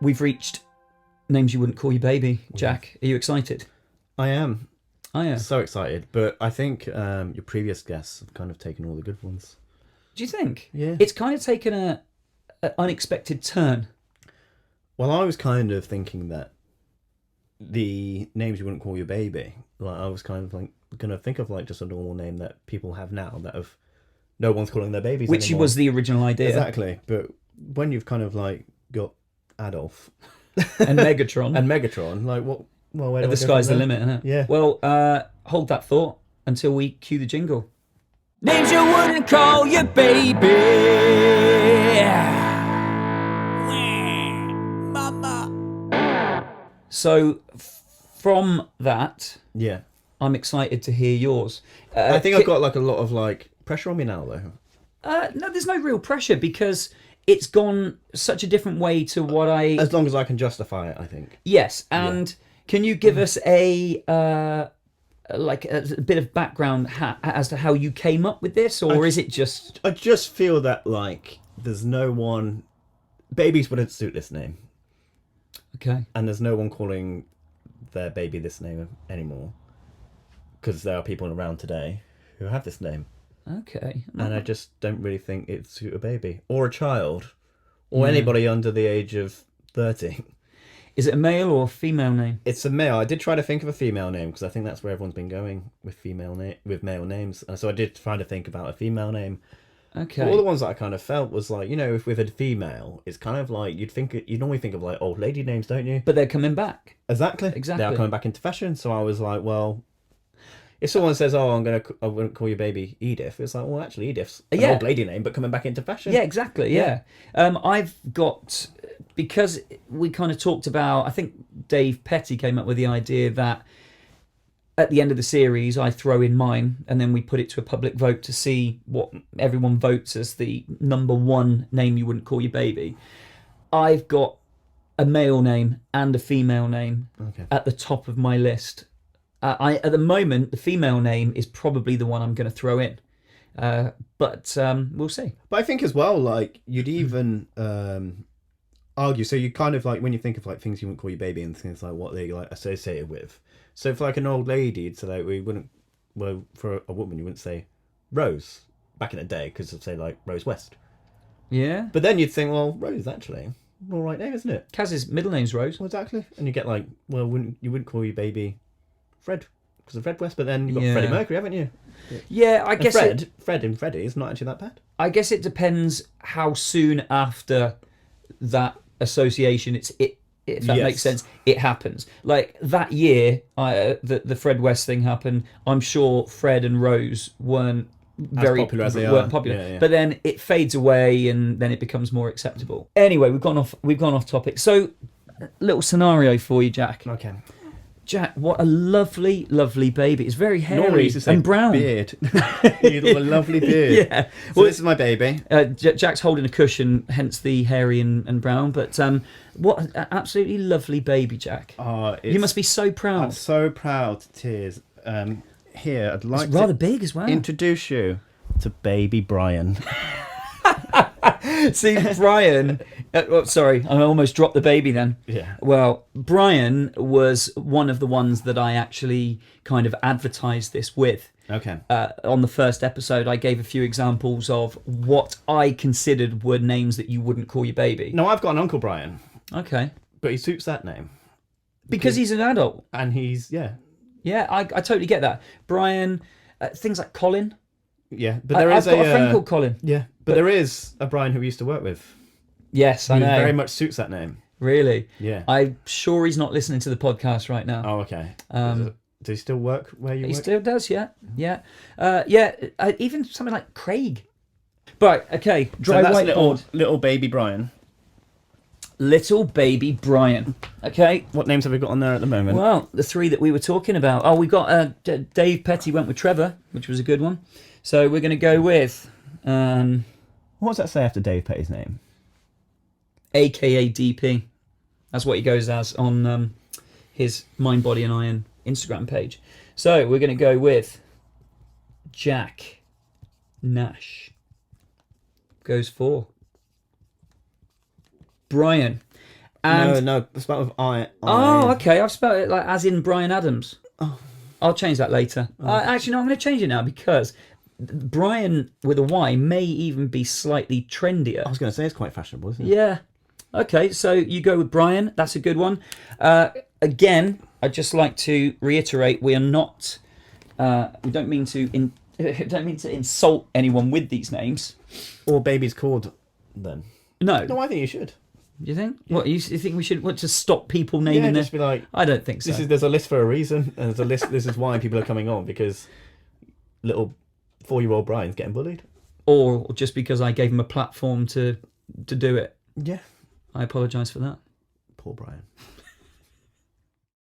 we've reached names you wouldn't call your baby. Jack, are you excited? I am. I am. So excited. But I think your previous guests have kind of taken all the good ones. Do you think? Yeah. It's kind of taken a unexpected turn. Well, I was kind of thinking that the names you wouldn't call your baby, like I was kind of like going to think of like just a normal name that people have now that have no one's calling their babies Which anymore. was the original idea. Exactly. But when you've kind of like got Adolf And Megatron, like what? Well, where do I the go sky's from the there? limit, isn't it? Yeah. Well, hold that thought until we cue the jingle. Names you wouldn't call your baby. Mama. So, from that, Yeah. I'm excited to hear yours. I think I've got like a lot of like pressure on me now though. No, there's no real pressure because it's gone such a different way to what I... As long as I can justify it, I think. Yes, and can you give us a bit of background as to how you came up with this, or is it just... I just feel that like there's no one... Babies wouldn't suit this name. Okay. And there's no one calling their baby this name anymore. Because there are people around today who have this name. Okay. And I just don't really think it'd suit a baby. Or a child. Or anybody under the age of 30. Is it a male or a female name? It's a male. I did try to think of a female name because I think that's where everyone's been going with male names. And so I did try to think about a female name. Okay. But all the ones that I kind of felt was like, you know, if with a female, it's kind of like you normally think of like old lady names, don't you? But they're coming back. Exactly. Exactly. They are coming back into fashion. So I was like, well, if someone says, "Oh, I wouldn't call your baby Edith," it's like, well, actually, Edith's an old lady name, but coming back into fashion. Yeah, exactly. Yeah. I've got, because we kind of talked about, I think Dave Petty came up with the idea that at the end of the series, I throw in mine, and then we put it to a public vote to see what everyone votes as the number one name you wouldn't call your baby. I've got a male name and a female name at the top of my list. At the moment, the female name is probably the one I'm going to throw in, but we'll see. But I think as well, like you'd even argue. So you kind of like when you think of like things you wouldn't call your baby and things like what they like associated with. So for like an old lady, it's like we wouldn't. Well, for a woman, you wouldn't say Rose back in the day because of say like Rose West. Yeah. But then you'd think, well, Rose actually an all right name, isn't it? Kaz's middle name's Rose. Well, exactly. And you get like, well, you wouldn't call your baby Fred because of Fred West, but then you've got Freddie Mercury, haven't you? Yeah, I guess Fred and Freddie is not actually that bad. I guess it depends how soon after that association if that makes sense, it happens. Like that year, the Fred West thing happened. I'm sure Fred and Rose weren't very popular as they weren't are. popular, Yeah. but then it fades away and then it becomes more acceptable. Anyway, we've gone off topic. So, little scenario for you, Jack. Okay. Jack, what a lovely, lovely baby. It's very hairy and brown. Beard. You have a lovely beard. Yeah. So this is my baby. Jack's holding a cushion, hence the hairy and brown. But what an absolutely lovely baby, Jack. You must be so proud. I'm so proud to tears. Here, I'd like It's rather to big as well. introduce you to baby Brian. See, Brian... sorry, I almost dropped the baby then. Yeah. Well, Brian was one of the ones that I actually kind of advertised this with. Okay. On the first episode, I gave a few examples of what I considered were names that you wouldn't call your baby. No, I've got an Uncle Brian. Okay. But he suits that name. Because he's an adult. And he's, Yeah, I totally get that. Brian, things like Colin. Yeah, but there is I've got a friend called Colin. Yeah, but there is a Brian who we used to work with. Yes, I Who know. very much suits that name. Really? Yeah. I'm sure he's not listening to the podcast right now. Oh, okay. Does he still work where you work? He still does, yeah. Yeah. Even something like Craig. Right, okay. Dry so that's whiteboard. little baby Brian. Little baby Brian. Okay. What names have we got on there at the moment? Well, the three that we were talking about. Oh, we got Dave Petty went with Trevor, which was a good one. So we're going to go with... what does that say after Dave Petty's name? AKA DP. That's what he goes as on his Mind, Body and Iron Instagram page. So we're going to go with Jack Nash. Goes for Brian. And no, spelled with I. oh, okay, I've spelled it like as in Brian Adams. Oh. I'll change that later. Actually, no, I'm going to change it now because Brian with a Y may even be slightly trendier. I was going to say it's quite fashionable, isn't it? Yeah. Okay, so you go with Brian. That's a good one. Again, I'd just like to reiterate: we are not. We don't mean to. Don't mean to insult anyone with these names. Or baby's called then. No. No, I think you should. You think? Yeah. What you think we should? What, to stop people naming just their? be like, I don't think so. There's a list for a reason, and there's a list. This is why people are coming on, because little 4-year-old Brian's getting bullied. Or just because I gave him a platform to do it. Yeah. I apologise for that. Poor Brian.